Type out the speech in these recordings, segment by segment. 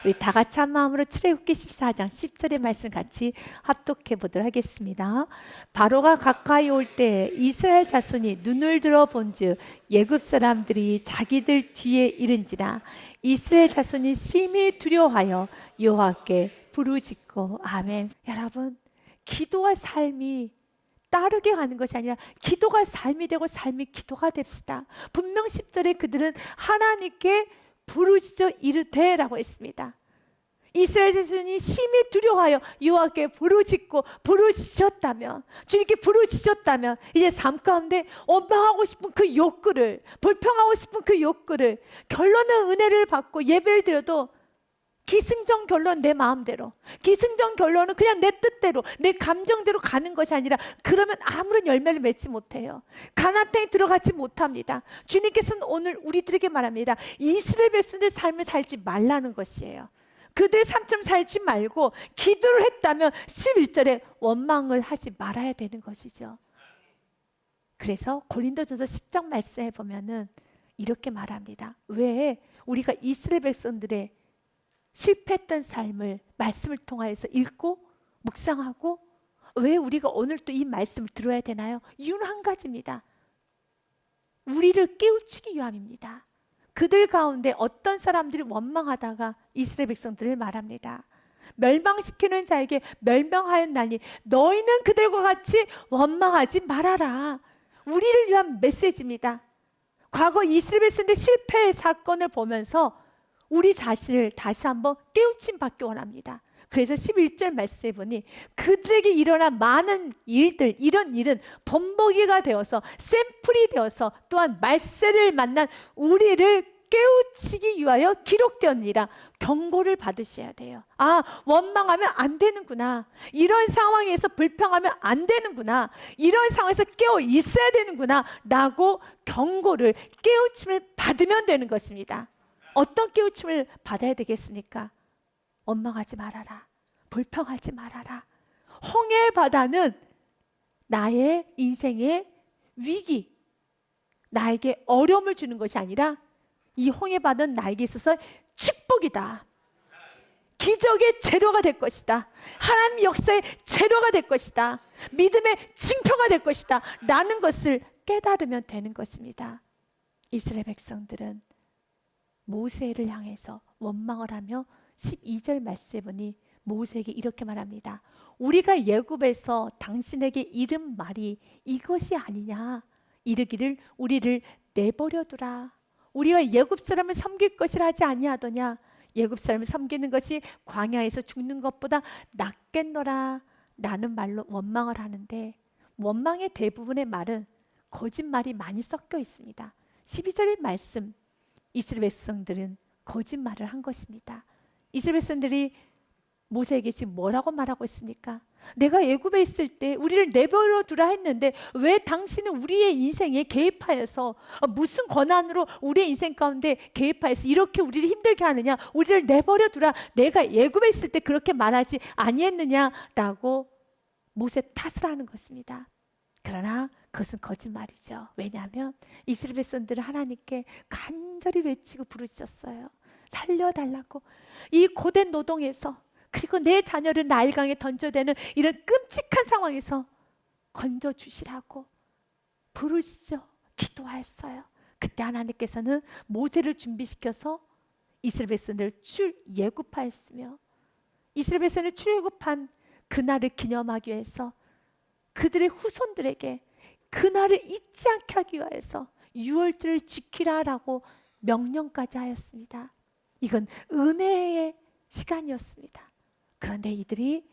우리 다 같이 한 마음으로 출애굽기 14장 10절의 말씀 같이 합독해 보도록 하겠습니다. 바로가 가까이 올 때 이스라엘 자손이 눈을 들어 본즉 애굽 사람들이 자기들 뒤에 이른지라. 이스라엘 자손이 심히 두려워하여 여호와께 부르짖고. 아멘. 여러분, 기도와 삶이 따르게 가는 것이 아니라 기도가 삶이 되고 삶이 기도가 됩시다. 분명 10절에 그들은 하나님께 부르짖어 이르되 라고 했습니다. 이스라엘 자손이 심히 두려워하여 여호와께 부르짖었다면, 주님께 부르짖었다면 이제 삶 가운데 원망하고 싶은 그 욕구를, 불평하고 싶은 그 욕구를, 결론은 은혜를 받고 예배를 드려도 기승전 결론 내 마음대로, 기승전 결론은 그냥 내 뜻대로, 내 감정대로 가는 것이 아니라 그러면 아무런 열매를 맺지 못해요. 가나안 땅에 들어가지 못합니다. 주님께서는 오늘 우리들에게 말합니다. 이스라엘 백성들의 삶을 살지 말라는 것이에요. 그들의 삶처럼 살지 말고 기도를 했다면 11절에 원망을 하지 말아야 되는 것이죠. 그래서 고린도전서 10장 말씀에 보면은 이렇게 말합니다. 왜 우리가 이스라엘 백성들의 실패했던 삶을 말씀을 통하여서 읽고 묵상하고 왜 우리가 오늘 또 이 말씀을 들어야 되나요? 이유는 한 가지입니다. 우리를 깨우치기 위함입니다. 그들 가운데 어떤 사람들이 원망하다가 이스라엘 백성들을 말합니다. 멸망시키는 자에게 멸망하였나니 너희는 그들과 같이 원망하지 말아라. 우리를 위한 메시지입니다. 과거 이스라엘 백성들의 실패의 사건을 보면서 우리 자신을 다시 한번 깨우침 받기 원합니다. 그래서 11절 말씀해 보니 그들에게 일어난 많은 일들, 이런 일은 본보기가 되어서 샘플이 되어서 또한 말세를 만난 우리를 깨우치기 위하여 기록되었느니라. 경고를 받으셔야 돼요. 아, 원망하면 안 되는구나. 이런 상황에서 불평하면 안 되는구나. 이런 상황에서 깨어 있어야 되는구나 라고 경고를, 깨우침을 받으면 되는 것입니다. 어떤 깨우침을 받아야 되겠습니까? 원망하지 말아라. 불평하지 말아라. 홍해 바다는 나의 인생의 위기, 나에게 어려움을 주는 것이 아니라 이 홍해 바다는 나에게 있어서 축복이다. 기적의 재료가 될 것이다. 하나님 역사의 재료가 될 것이다. 믿음의 징표가 될 것이다 라는 것을 깨달으면 되는 것입니다. 이스라엘 백성들은 모세를 향해서 원망을 하며 12절 말씀해 보니 모세에게 이렇게 말합니다. 우리가 애굽에서 당신에게 이른 말이 이것이 아니냐. 이르기를 우리를 내버려두라. 우리가 애굽 사람을 섬길 것이라 하지 아니하더냐. 애굽 사람을 섬기는 것이 광야에서 죽는 것보다 낫겠노라 라는 말로 원망을 하는데, 원망의 대부분의 말은 거짓말이 많이 섞여 있습니다. 12절의 말씀, 이스라엘 백성들은 거짓말을 한 것입니다. 이스라엘 백성들이 모세에게 지금 뭐라고 말하고 있습니까? 내가 애굽에 있을 때 우리를 내버려 두라 했는데 왜 당신은 우리의 인생에 개입하여서 무슨 권한으로 우리의 인생 가운데 개입하여서 이렇게 우리를 힘들게 하느냐? 우리를 내버려 두라. 내가 애굽에 있을 때 그렇게 말하지 아니했느냐라고 모세 탓을 하는 것입니다. 그러나 그것은 거짓말이죠. 왜냐하면 이스라엘 백성들은 하나님께 간절히 외치고 부르짖었어요. 살려달라고. 이 고된 노동에서, 그리고 내 자녀를 나일강에 던져대는 이런 끔찍한 상황에서 건져주시라고 부르짖어 기도하였어요. 그때 하나님께서는 모세를 준비시켜서 이스라엘 백성들을 출애굽하였으며, 이스라엘 백성을 출애굽한 그날을 기념하기 위해서 그들의 후손들에게 그날을 잊지 않게 하기 위해서 유월절을 지키라라고 명령까지 하였습니다. 이건 은혜의 시간이었습니다. 그런데 이들이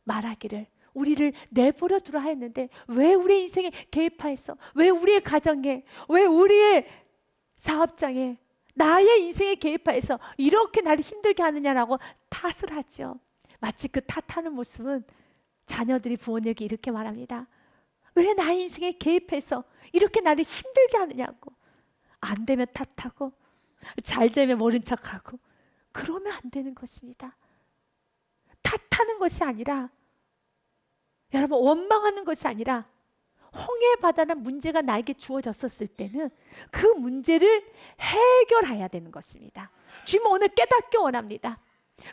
말하기를 우리를 내버려 두라 했는데 왜 우리의 인생에 개입하였어? 왜 우리의 가정에, 왜 우리의 사업장에, 나의 인생에 개입하여서 이렇게 나를 힘들게 하느냐라고 탓을 하죠. 마치 그 탓하는 모습은 자녀들이 부모님에게 이렇게 말합니다. 왜 나의 인생에 개입해서 이렇게 나를 힘들게 하느냐고. 안 되면 탓하고 잘 되면 모른 척하고 그러면 안 되는 것입니다. 탓하는 것이 아니라, 여러분, 원망하는 것이 아니라 홍해 바다라는 문제가 나에게 주어졌었을 때는 그 문제를 해결해야 되는 것입니다. 주님 오늘 깨닫기 원합니다.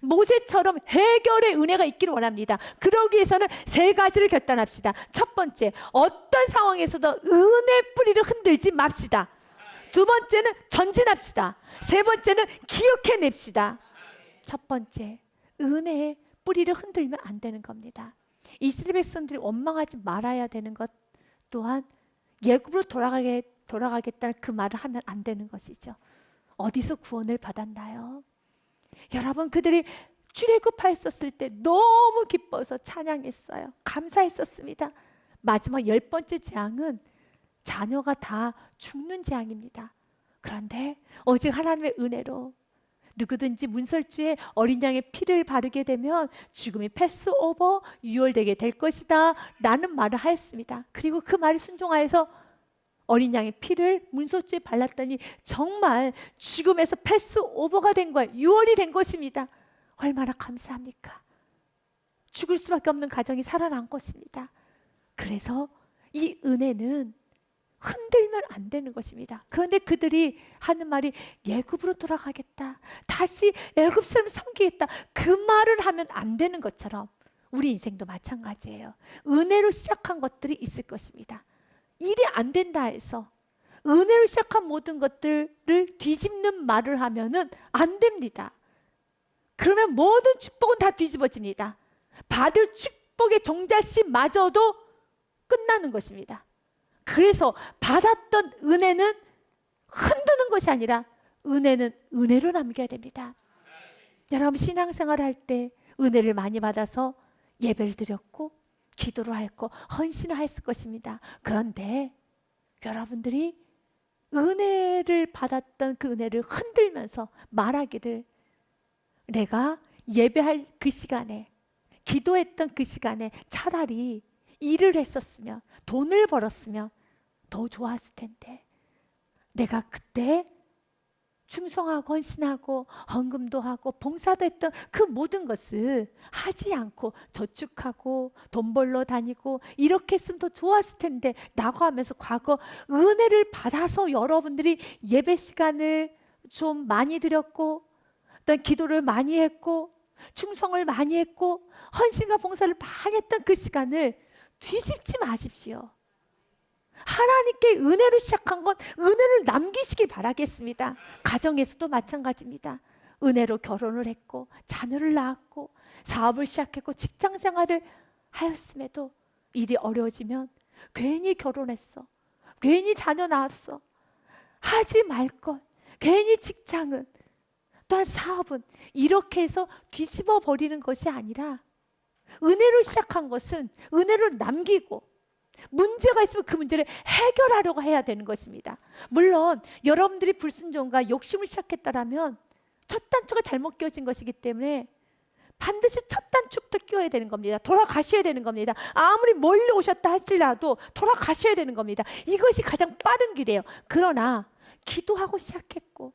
모세처럼 해결의 은혜가 있기를 원합니다. 그러기 위해서는 세 가지를 결단합시다. 첫 번째, 어떤 상황에서도 은혜 뿌리를 흔들지 맙시다. 두 번째는 전진합시다. 세 번째는 기억해냅시다. 첫 번째, 은혜의 뿌리를 흔들면 안 되는 겁니다. 이스라엘 백성들이 원망하지 말아야 되는 것 또한 예굽으로 돌아가겠다는 그 말을 하면 안 되는 것이죠. 어디서 구원을 받았나요? 여러분, 그들이 출애굽하였을 때 너무 기뻐서 찬양했어요. 감사했었습니다. 마지막 10번째 재앙은 자녀가 다 죽는 재앙입니다. 그런데 오직 하나님의 은혜로 누구든지 문설주에 어린 양의 피를 바르게 되면 죽음이 패스오버, 유월되게 될 것이다 라는 말을 하였습니다. 그리고 그 말에 순종하여서 어린 양의 피를 문설주에 발랐더니 정말 죽음에서 패스오버가 된 거예요. 유월이 된 것입니다. 얼마나 감사합니까? 죽을 수밖에 없는 가정이 살아난 것입니다. 그래서 이 은혜는 흔들면 안 되는 것입니다. 그런데 그들이 하는 말이 예굽으로 돌아가겠다, 다시 애굽 사람 섬기겠다, 그 말을 하면 안 되는 것처럼 우리 인생도 마찬가지예요. 은혜로 시작한 것들이 있을 것입니다. 일이 안 된다 해서 은혜로 시작한 모든 것들을 뒤집는 말을 하면은 안 됩니다. 그러면 모든 축복은 다 뒤집어집니다. 받을 축복의 종자씨마저도 끝나는 것입니다. 그래서 받았던 은혜는 흔드는 것이 아니라 은혜는 은혜로 남겨야 됩니다. 여러분, 신앙생활 할 때 은혜를 많이 받아서 예배를 드렸고 기도를 하였고 헌신을 하였을 것입니다. 그런데 여러분들이 은혜를 받았던 그 은혜를 흔들면서 말하기를, 내가 예배할 그 시간에, 기도했던 그 시간에 차라리 일을 했었으면, 돈을 벌었으면 더 좋았을 텐데, 내가 그때 충성하고 헌신하고 헌금도 하고 봉사도 했던 그 모든 것을 하지 않고 저축하고 돈 벌러 다니고 이렇게 했으면 더 좋았을 텐데 라고 하면서 과거 은혜를 받아서 여러분들이 예배 시간을 좀 많이 드렸고, 어떤 기도를 많이 했고, 충성을 많이 했고, 헌신과 봉사를 많이 했던 그 시간을 뒤집지 마십시오. 하나님께 은혜로 시작한 건 은혜를 남기시길 바라겠습니다. 가정에서도 마찬가지입니다. 은혜로 결혼을 했고 자녀를 낳았고 사업을 시작했고 직장생활을 하였음에도 일이 어려워지면 괜히 결혼했어, 괜히 자녀 낳았어, 하지 말 것, 괜히 직장은, 또한 사업은, 이렇게 해서 뒤집어 버리는 것이 아니라 은혜로 시작한 것은 은혜로 남기고, 문제가 있으면 그 문제를 해결하려고 해야 되는 것입니다. 물론 여러분들이 불순종과 욕심을 시작했다라면 첫 단추가 잘못 끼워진 것이기 때문에 반드시 첫 단추부터 끼워야 되는 겁니다. 돌아가셔야 되는 겁니다. 아무리 멀리 오셨다 하시더라도 돌아가셔야 되는 겁니다. 이것이 가장 빠른 길이에요. 그러나 기도하고 시작했고,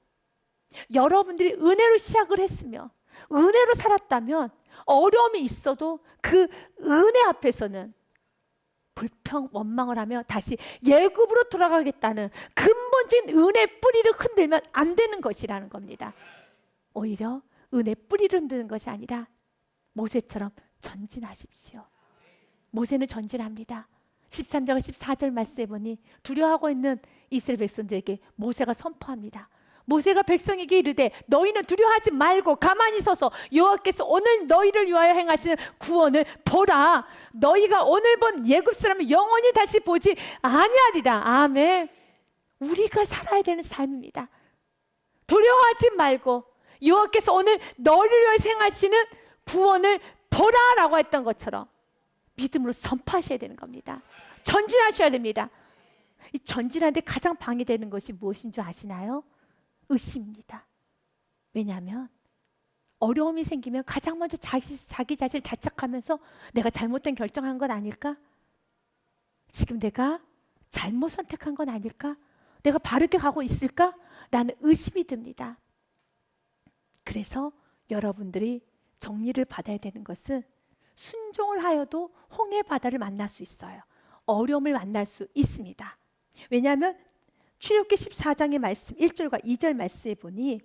여러분들이 은혜로 시작을 했으며 은혜로 살았다면 어려움이 있어도 그 은혜 앞에서는 불평, 원망을 하며 다시 예굽으로 돌아가겠다는 근본적인 은혜 뿌리를 흔들면 안 되는 것이라는 겁니다. 오히려 은혜 뿌리를 흔드는 것이 아니라 모세처럼 전진하십시오. 모세는 전진합니다. 13절 14절 말씀해 보니 두려워하고 있는 이스라엘 백성들에게 모세가 선포합니다. 모세가 백성에게 이르되 너희는 두려워하지 말고 가만히 서서 여호와께서 오늘 너희를 위하여 행하시는 구원을 보라. 너희가 오늘 본 애굽 사람을 영원히 다시 보지 아니하리라. 아멘. 우리가 살아야 되는 삶입니다. 두려워하지 말고 여호와께서 오늘 너희를 위하여 행하시는 구원을 보라라고 했던 것처럼 믿음으로 선포하셔야 되는 겁니다. 전진하셔야 됩니다. 이 전진하는데 가장 방해되는 것이 무엇인 줄 아시나요? 의심입니다. 왜냐하면 어려움이 생기면 가장 먼저 자기 자신을 자책하면서 내가 잘못된 결정한 건 아닐까? 지금 내가 잘못 선택한 건 아닐까? 내가 바르게 가고 있을까? 라는 의심이 듭니다. 그래서 여러분들이 정리를 받아야 되는 것은 순종을 하여도 홍해 바다를 만날 수 있어요. 어려움을 만날 수 있습니다. 왜냐하면 출애굽기 14장의 말씀 1절과 2절 말씀에 보니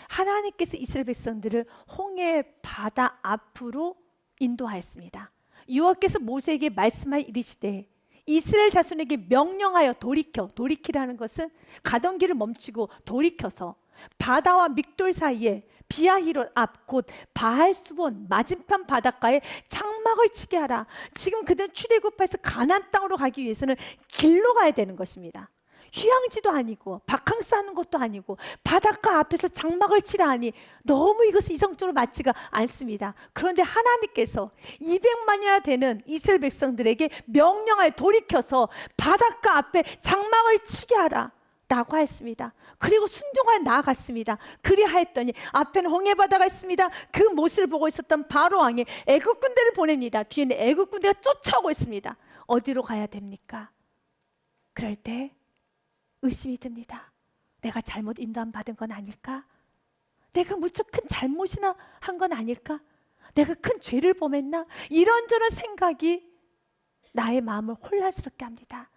하나님께서 이스라엘 백성들을 홍해 바다 앞으로 인도하였습니다. 여호와께서 모세에게 말씀하여 이르시되 이스라엘 자손에게 명령하여 돌이키라는 것은 가던 길을 멈추고 돌이켜서 바다와 믹돌 사이에 비아히롯 앞 곧 바알스본 맞은편 바닷가에 장막을 치게 하라. 지금 그들은 출애굽해서 가나안 땅으로 가기 위해서는 길로 가야 되는 것입니다. 휴양지도 아니고 바캉스 하는 것도 아니고 바닷가 앞에서 장막을 치라 하니 너무 이것은 이성적으로 맞지가 않습니다. 그런데 하나님께서 200만이나 되는 이스라엘 백성들에게 명령하여 돌이켜서 바닷가 앞에 장막을 치게 하라 라고 하였습니다. 그리고 순종하여 나아갔습니다. 그리하였더니 앞에는 홍해바다가 있습니다. 그 모습을 보고 있었던 바로 왕이 애굽 군대를 보냅니다. 뒤에는 애굽 군대가 쫓아오고 있습니다. 어디로 가야 됩니까? 그럴 때 의심이 듭니다. 내가 잘못 인도함 받은 건 아닐까? 내가 무척 큰 잘못이나 한 건 아닐까? 내가 큰 죄를 범했나? 이런저런 생각이 나의 마음을 혼란스럽게 합니다.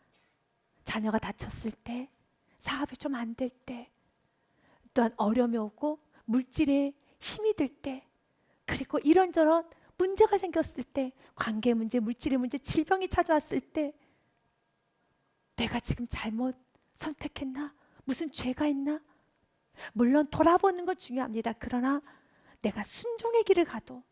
자녀가 다쳤을 때, 사업이 좀 안 될 때, 또한 어려움이 오고 물질에 힘이 들 때, 그리고 이런저런 문제가 생겼을 때, 관계 문제, 물질의 문제, 질병이 찾아왔을 때 내가 지금 잘못 선택했나? 무슨 죄가 있나? 물론 돌아보는 건 중요합니다. 그러나 내가 순종의 길을 가도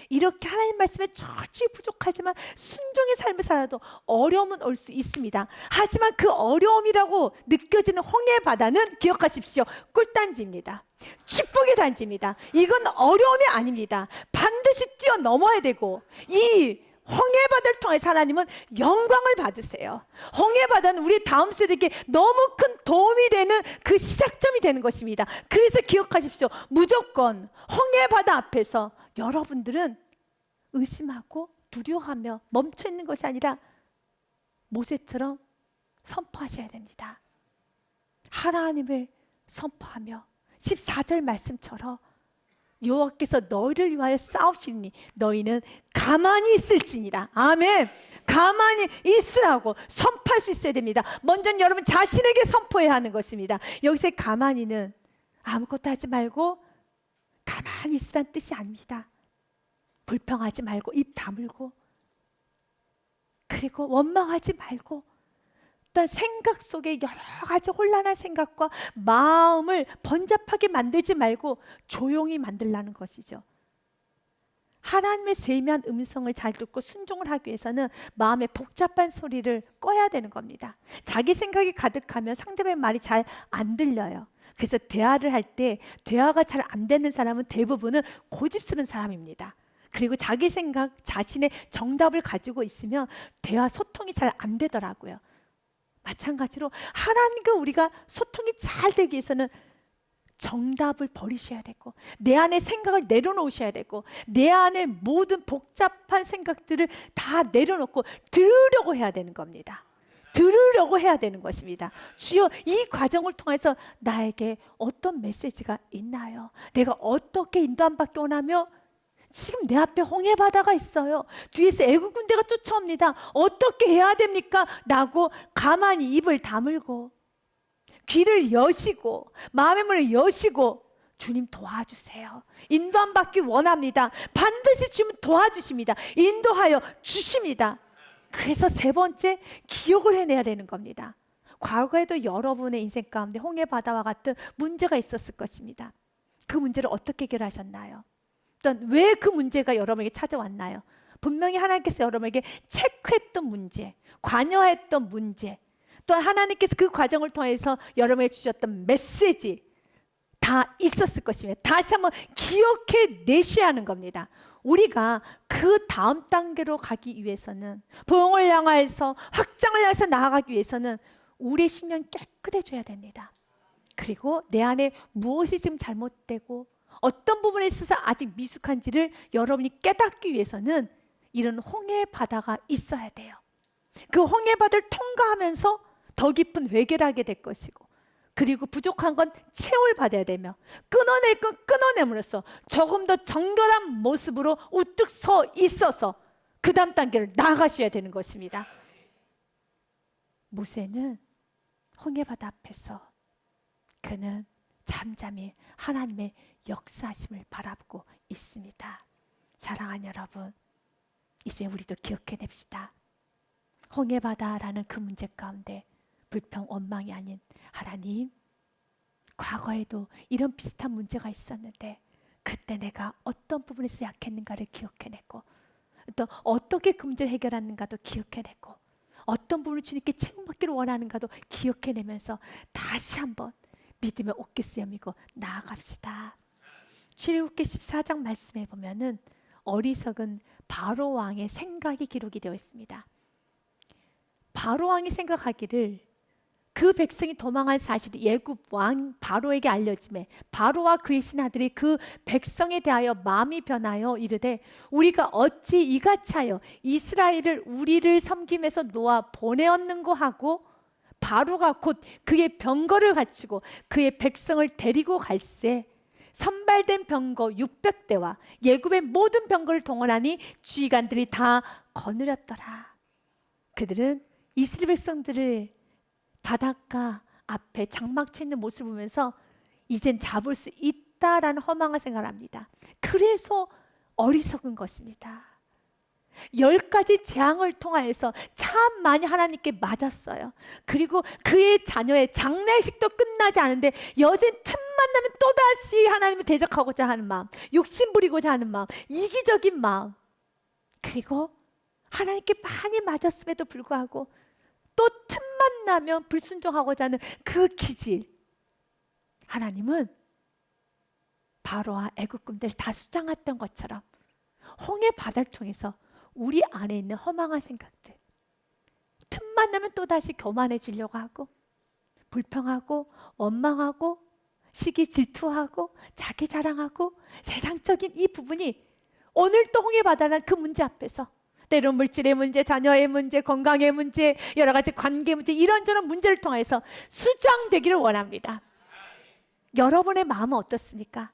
이렇게 하나님 말씀에 철저히 부족하지만 순종의 삶을 살아도 어려움은 올 수 있습니다. 하지만 그 어려움이라고 느껴지는 홍해 바다는 기억하십시오. 꿀단지입니다. 축복의 단지입니다. 이건 어려움이 아닙니다. 반드시 뛰어넘어야 되고 이 홍해바다를 통해서 하나님은 영광을 받으세요. 홍해바다는 우리 다음 세대에게 너무 큰 도움이 되는 그 시작점이 되는 것입니다. 그래서 기억하십시오. 무조건 홍해바다 앞에서 여러분들은 의심하고 두려워하며 멈춰 있는 것이 아니라 모세처럼 선포하셔야 됩니다. 하나님을 선포하며 14절 말씀처럼 여호와께서 너희를 위하여 싸우시니 너희는 가만히 있을지니라. 아멘. 가만히 있으라고 선포할 수 있어야 됩니다. 먼저 여러분 자신에게 선포해야 하는 것입니다. 여기서 가만히는 아무것도 하지 말고 가만히 있으란 뜻이 아닙니다. 불평하지 말고 입 다물고, 그리고 원망하지 말고, 어떤 생각 속에 여러 가지 혼란한 생각과 마음을 번잡하게 만들지 말고 조용히 만들라는 것이죠. 하나님의 세미한 음성을 잘 듣고 순종을 하기 위해서는 마음의 복잡한 소리를 꺼야 되는 겁니다. 자기 생각이 가득하면 상대방의 말이 잘 안 들려요. 그래서 대화를 할 때 대화가 잘 안 되는 사람은 대부분은 고집스러운 사람입니다. 그리고 자기 생각, 자신의 정답을 가지고 있으면 대화 소통이 잘 안 되더라고요. 마찬가지로 하나님과 우리가 소통이 잘 되기 위해서는 정답을 버리셔야 되고 내 안에 생각을 내려놓으셔야 되고 내 안에 모든 복잡한 생각들을 다 내려놓고 들으려고 해야 되는 겁니다. 들으려고 해야 되는 것입니다. 주여, 이 과정을 통해서 나에게 어떤 메시지가 있나요? 내가 어떻게 인도함 받기 원하며 지금 내 앞에 홍해바다가 있어요. 뒤에서 애국 군대가 쫓아옵니다. 어떻게 해야 됩니까? 라고 가만히 입을 다물고 귀를 여시고 마음의 문을 여시고 주님 도와주세요. 인도함 받기 원합니다. 반드시 주님 도와주십니다. 인도하여 주십니다. 그래서 세 번째, 기억을 해내야 되는 겁니다. 과거에도 여러분의 인생 가운데 홍해바다와 같은 문제가 있었을 것입니다. 그 문제를 어떻게 해결하셨나요? 왜 그 문제가 여러분에게 찾아왔나요? 분명히 하나님께서 여러분에게 체크했던 문제, 관여했던 문제, 또 하나님께서 그 과정을 통해서 여러분에게 주셨던 메시지 다 있었을 것입니다. 다시 한번 기억해 내셔야 하는 겁니다. 우리가 그 다음 단계로 가기 위해서는, 부흥을 향해서 확장을 향해서 나아가기 위해서는 우리의 심령이 깨끗해져야 됩니다. 그리고 내 안에 무엇이 지금 잘못되고 어떤 부분에 있어서 아직 미숙한지를 여러분이 깨닫기 위해서는 이런 홍해 바다가 있어야 돼요. 그 홍해 바다를 통과하면서 더 깊은 회개를 하게 될 것이고, 그리고 부족한 건 채울 받아야 되며, 끊어낼 건 끊어냄으로써 조금 더 정결한 모습으로 우뚝 서 있어서 그 다음 단계를 나아가셔야 되는 것입니다. 모세는 홍해 바다 앞에서 그는 잠잠히 하나님의 역사하심을 바라보고 있습니다. 사랑하는 여러분, 이제 우리도 기억해냅시다. 홍해바다라는 그 문제 가운데 불평, 원망이 아닌 하나님, 과거에도 이런 비슷한 문제가 있었는데 그때 내가 어떤 부분에서 약했는가를 기억해내고, 또 어떻게 그 문제를 해결하는가도 기억해내고, 어떤 부분을 주님께 책임받기를 원하는가도 기억해내면서 다시 한번 믿음의 옷깃을 여미고 나아갑시다. 출애굽기 14장 말씀에 보면은 어리석은 바로 왕의 생각이 기록이 되어 있습니다. 바로 왕이 생각하기를 그 백성이 도망한 사실이 애굽 왕 바로에게 알려짐에 바로와 그의 신하들이 그 백성에 대하여 마음이 변하여 이르되 우리가 어찌 이같이 하여 이스라엘을 우리를 섬김에서 놓아 보내었는고 하고 바로가 곧 그의 병거를 갖추고 그의 백성을 데리고 갈새 선발된 병거 600대와 예굽의 모든 병거를 동원하니 주의관들이 다 거느렸더라. 그들은 이스라엘 백성들을 바닷가 앞에 장막쳐 있는 모습을 보면서 이젠 잡을 수 있다라는 허망한 생각을 합니다. 그래서 어리석은 것입니다. 10가지 재앙을 통하여서 참 많이 하나님께 맞았어요. 그리고 그의 자녀의 장례식도 끝나지 않은데 여전히 틈만 나면 또다시 하나님을 대적하고자 하는 마음, 욕심 부리고자 하는 마음, 이기적인 마음, 그리고 하나님께 많이 맞았음에도 불구하고 또 틈만 나면 불순종하고자 하는 그 기질. 하나님은 바로와 애굽 군대를 다 수장했던 것처럼 홍해 바다를 통해서 우리 안에 있는 허망한 생각들, 틈만 나면 또다시 교만해지려고 하고 불평하고 원망하고 시기 질투하고 자기 자랑하고 세상적인 이 부분이 오늘 또 홍해 바다라는 그 문제 앞에서 때론 물질의 문제, 자녀의 문제, 건강의 문제, 여러 가지 관계 문제, 이런저런 문제를 통해서 수장되기를 원합니다. 여러분의 마음은 어떻습니까?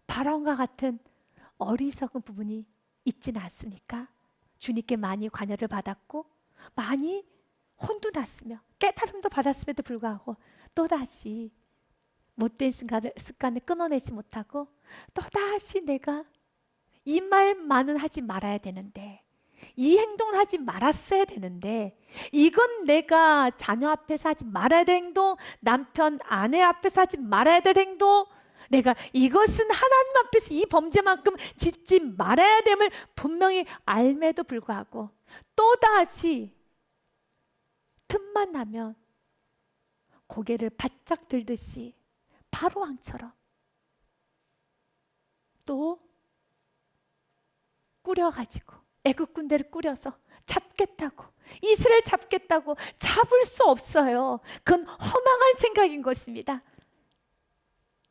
바람과 같은 어리석은 부분이 있지는 않습니까? 주님께 많이 관여를 받았고 많이 혼도 났으며 깨달음도 받았음에도 불구하고 또다시 못된 습관을 끊어내지 못하고 또다시 내가 이 말만은 하지 말아야 되는데, 이 행동을 하지 말았어야 되는데, 이건 내가 자녀 앞에서 하지 말아야 될 행동, 남편, 아내 앞에서 하지 말아야 될 행동, 내가 이것은 하나님 앞에서 이 범죄만큼 짓지 말아야 됨을 분명히 알매도 불구하고 또다시 틈만 나면 고개를 바짝 들듯이 바로 왕처럼 또 꾸려가지고 애굽 군대를 꾸려서 잡겠다고, 이스라엘 잡겠다고 잡을 수 없어요. 그건 허망한 생각인 것입니다.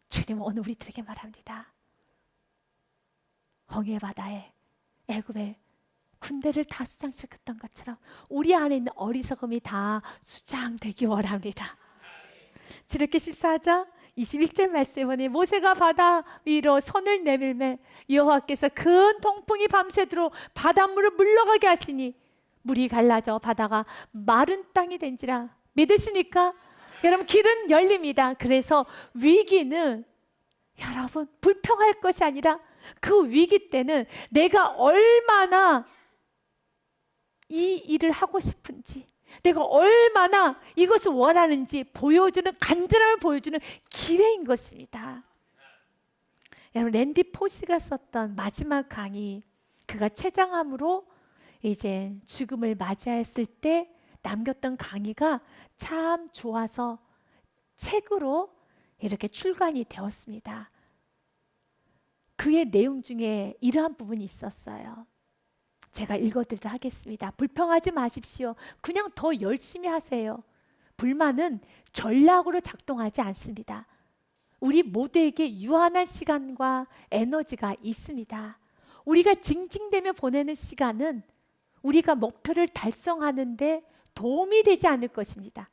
주님은 오늘 우리들에게 말합니다. 홍해 바다에 애굽의 군대를 다 수장시켰던 것처럼 우리 안에 있는 어리석음이 다 수장되기 원합니다. 출애굽기 14장 21절 말씀에 보니 모세가 바다 위로 손을 내밀매 여호와께서 큰 동풍이 밤새도록 바닷물을 물러가게 하시니 물이 갈라져 바다가 마른 땅이 된지라. 믿으십니까? 여러분, 길은 열립니다. 그래서 위기는 여러분 불평할 것이 아니라 그 위기 때는 내가 얼마나 이 일을 하고 싶은지, 내가 얼마나 이것을 원하는지 보여주는, 간절함을 보여주는 기회인 것입니다. 여러분, 랜디 포시가 썼던 마지막 강의, 그가 췌장암으로 이제 죽음을 맞이했을 때 남겼던 강의가 참 좋아서 책으로 이렇게 출간이 되었습니다. 그의 내용 중에 이러한 부분이 있었어요. 제가 읽어드리도록 하겠습니다. 불평하지 마십시오. 그냥 더 열심히 하세요. 불만은 전략으로 작동하지 않습니다. 우리 모두에게 유한한 시간과 에너지가 있습니다. 우리가 징징대며 보내는 시간은 우리가 목표를 달성하는데 도움이 되지 않을 것입니다.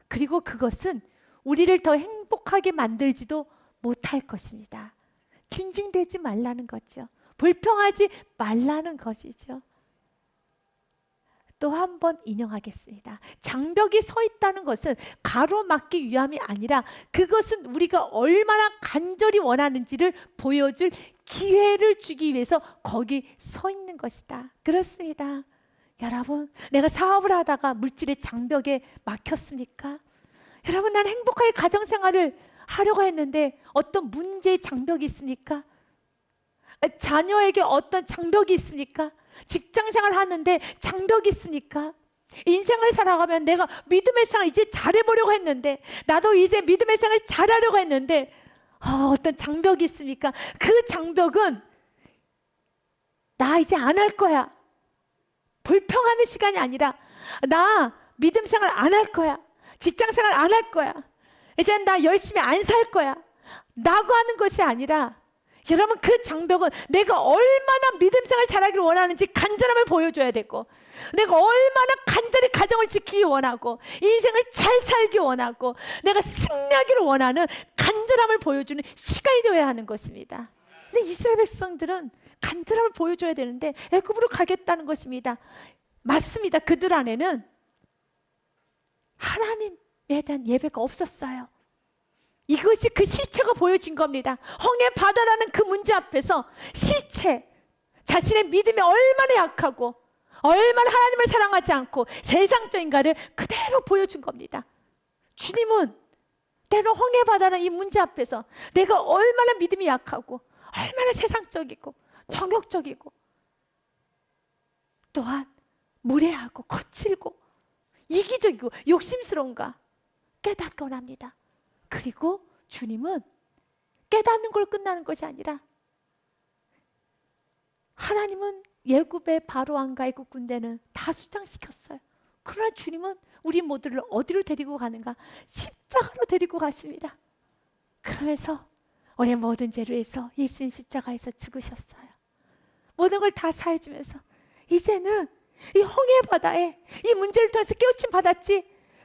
그리고 그것은 우리를 더 행복하게 만들지도 못할 것입니다. 징징대지 말라는 거죠. 불평하지 말라는 것이죠. 또 한 번 인용하겠습니다. 장벽이 서 있다는 것은 가로막기 위함이 아니라 그것은 우리가 얼마나 간절히 원하는지를 보여줄 기회를 주기 위해서 거기 서 있는 것이다. 그렇습니다. 여러분, 내가 사업을 하다가 물질의 장벽에 막혔습니까? 여러분, 난 행복하게 가정생활을 하려고 했는데 어떤 문제의 장벽이 있습니까? 자녀에게 어떤 장벽이 있습니까? 직장생활 하는데 장벽이 있습니까? 인생을 살아가면 내가 믿음의 생활 이제 잘해보려고 했는데, 나도 이제 믿음의 생활 잘하려고 했는데 어떤 장벽이 있습니까? 그 장벽은 나 이제 안 할 거야, 불평하는 시간이 아니라 나 믿음 생활 안 할 거야, 직장 생활 안 할 거야, 이젠 나 열심히 안 살 거야 라고 하는 것이 아니라, 여러분, 그 장벽은 내가 얼마나 믿음 생활 잘하기를 원하는지 간절함을 보여줘야 되고, 내가 얼마나 간절히 가정을 지키기 원하고 인생을 잘 살기 원하고 내가 승리하기를 원하는 간절함을 보여주는 시간이 되어야 하는 것입니다. 근데 이스라엘 백성들은 간절함을 보여줘야 되는데 애굽으로 가겠다는 것입니다. 맞습니다. 그들 안에는 하나님에 대한 예배가 없었어요. 이것이 그 실체가 보여진 겁니다. 홍해 바다라는 그 문제 앞에서 실체, 자신의 믿음이 얼마나 약하고 얼마나 하나님을 사랑하지 않고 세상적인가를 그대로 보여준 겁니다. 주님은 때로 홍해 바다라는 이 문제 앞에서 내가 얼마나 믿음이 약하고 얼마나 세상적이고 정욕적이고 또한 무례하고 거칠고 이기적이고 욕심스러운가 깨닫게 원합니다. 그리고 주님은 깨닫는 걸 끝나는 것이 아니라, 하나님은 예굽의 바로왕과 애굽 군대는 다 수장시켰어요. 그러나 주님은 우리 모두를 어디로 데리고 가는가? 십자가로 데리고 갔습니다. 그러면서 우리의 모든 죄를 위해서 예수님 십자가에서 죽으셨어요. 모든 걸 다 사해주면서 이제는 이 홍해 바다에 이 문제를 통해서 깨우침 받았지,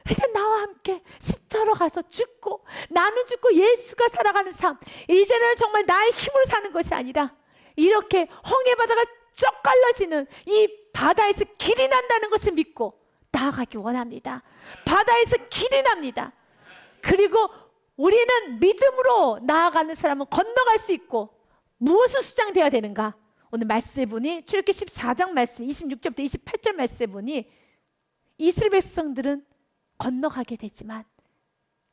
이제 나와 함께 십자가로 가서 죽고 나는 죽고 예수가 살아가는 삶, 이제는 정말 나의 힘으로 사는 것이 아니라 이렇게 홍해 바다가 쩍 갈라지는 이 바다에서 길이 난다는 것을 믿고 나아가기 원합니다. 바다에서 길이 납니다. 그리고 우리는 믿음으로 나아가는 사람은 건너갈 수 있고 무엇을 수장되어야 되는가? 오늘 말씀해 보니 출애굽기 14장 말씀 26절부터 28절 말씀해 보니 이스라엘 백성들은 건너가게 되지만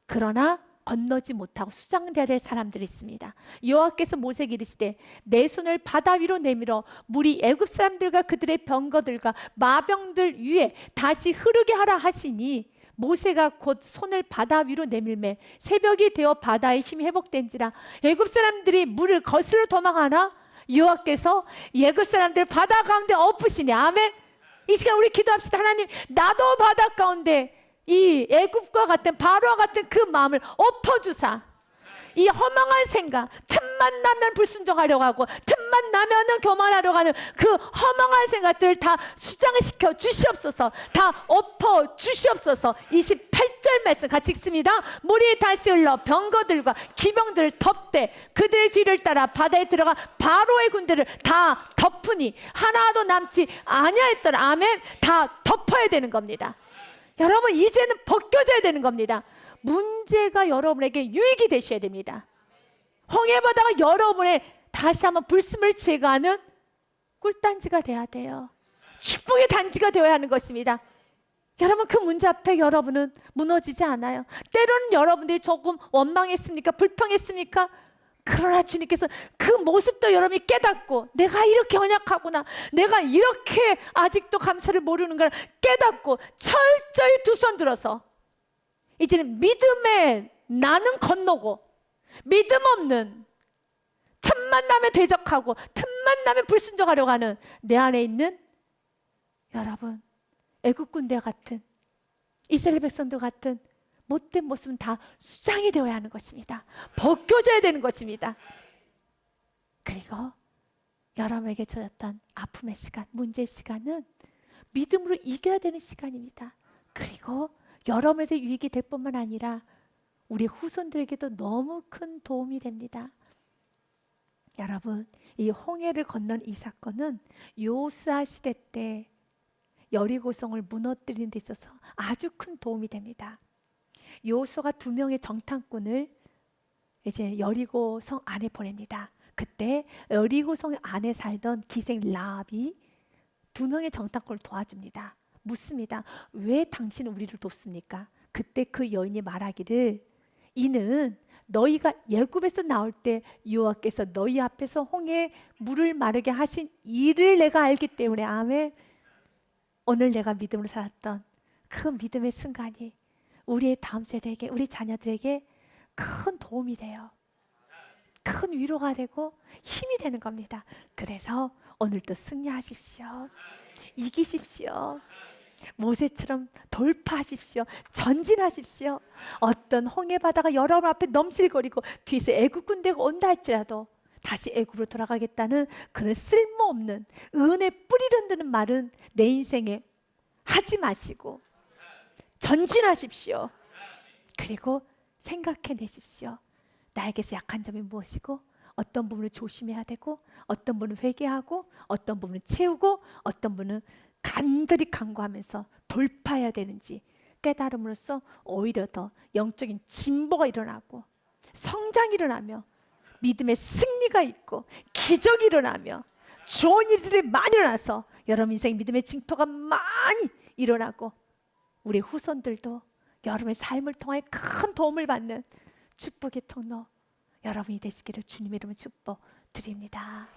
그러나 건너지 못하고 수장되어야 될 사람들이 있습니다. 여호와께서 모세에게 이르시되 내 손을 바다 위로 내밀어 물이 애굽 사람들과 그들의 병거들과 마병들 위에 다시 흐르게 하라 하시니 모세가 곧 손을 바다 위로 내밀매 새벽이 되어 바다의 힘이 회복된지라. 애굽 사람들이 물을 거스러 도망하나 여호와께서 애굽 사람들 바다 가운데 엎으시니. 아멘. 이 시간 우리 기도합시다. 하나님, 나도 바다 가운데 이 애굽과 같은 바로와 같은 그 마음을 엎어주사, 이 허망한 생각, 틈만 나면 불순종하려고 하고 틈만 나면은 교만하려고 하는 그 허망한 생각들을 다 수장시켜 주시옵소서. 다 엎어 주시옵소서. 28절 말씀 같이 읽습니다. 물이 다시 흘러 병거들과 기병들을 덮되 그들의 뒤를 따라 바다에 들어가 바로의 군대를 다 덮으니 하나도 남지 아니하였더라. 아멘. 다 덮어야 되는 겁니다. 여러분, 이제는 벗겨져야 되는 겁니다. 문제가 여러분에게 유익이 되셔야 됩니다. 홍해 바다가 여러분의 다시 한번 불순을 제거하는 꿀단지가 돼야 돼요. 축복의 단지가 되어야 하는 것입니다. 여러분, 그 문제 앞에 여러분은 무너지지 않아요. 때로는 여러분들이 조금 원망했습니까? 불평했습니까? 그러나 주님께서 그 모습도 여러분이 깨닫고 내가 이렇게 언약하구나, 내가 이렇게 아직도 감사를 모르는 걸 깨닫고 철저히 두 손 들어서 이제는 믿음에 나는 건너고 믿음 없는 틈만 나면 대적하고 틈만 나면 불순종하려고 하는 내 안에 있는 여러분 애국 군대 같은 이스라엘 백성들 같은 못된 모습은 다 수장이 되어야 하는 것입니다. 벗겨져야 되는 것입니다. 그리고 여러분에게 주었던 아픔의 시간, 문제의 시간은 믿음으로 이겨야 되는 시간입니다. 그리고 여러분에게 유익이 될 뿐만 아니라 우리 후손들에게도 너무 큰 도움이 됩니다. 여러분, 이 홍해를 건넌 이 사건은 요수아 시대 때 여리고성을 무너뜨리는 데 있어서 아주 큰 도움이 됩니다. 여호수아가 2명의 정탐꾼을 이제 여리고성 안에 보냅니다. 그때 여리고성 안에 살던 기생 라합이 2명의 정탐꾼을 도와줍니다. 묻습니다. 왜 당신은 우리를 돕습니까? 그때 그 여인이 말하기를, 이는 너희가 애굽에서 나올 때 여호와께서 너희 앞에서 홍해에 물을 마르게 하신 일을 내가 알기 때문에. 아멘. 오늘 내가 믿음으로 살았던 그 믿음의 순간이 우리의 다음 세대에게, 우리 자녀들에게 큰 도움이 돼요. 큰 위로가 되고 힘이 되는 겁니다. 그래서 오늘도 승리하십시오. 이기십시오. 모세처럼 돌파하십시오. 전진하십시오. 어떤 홍해 바다가 여러분 앞에 넘실거리고 뒤에서 애굽 군대가 온다 할지라도 다시 애굽으로 돌아가겠다는 그런 쓸모없는 은혜 뿌리를 흔드는 말은 내 인생에 하지 마시고 전진하십시오. 그리고 생각해내십시오. 나에게서 약한 점이 무엇이고, 어떤 부분을 조심해야 되고, 어떤 부분은 회개하고, 어떤 부분은 채우고, 어떤 부분은 간절히 간구하면서 돌파해야 되는지 깨달음으로써 오히려 더 영적인 진보가 일어나고 성장이 일어나며 믿음의 승리가 있고 기적이 일어나며 좋은 일들이 많이 일어나서 여러분 인생 믿음의 징표가 많이 일어나고 우리 후손들도 여러분의 삶을 통해 큰 도움을 받는 축복의 통로 여러분이 되시기를 주님의 이름으로 축복드립니다.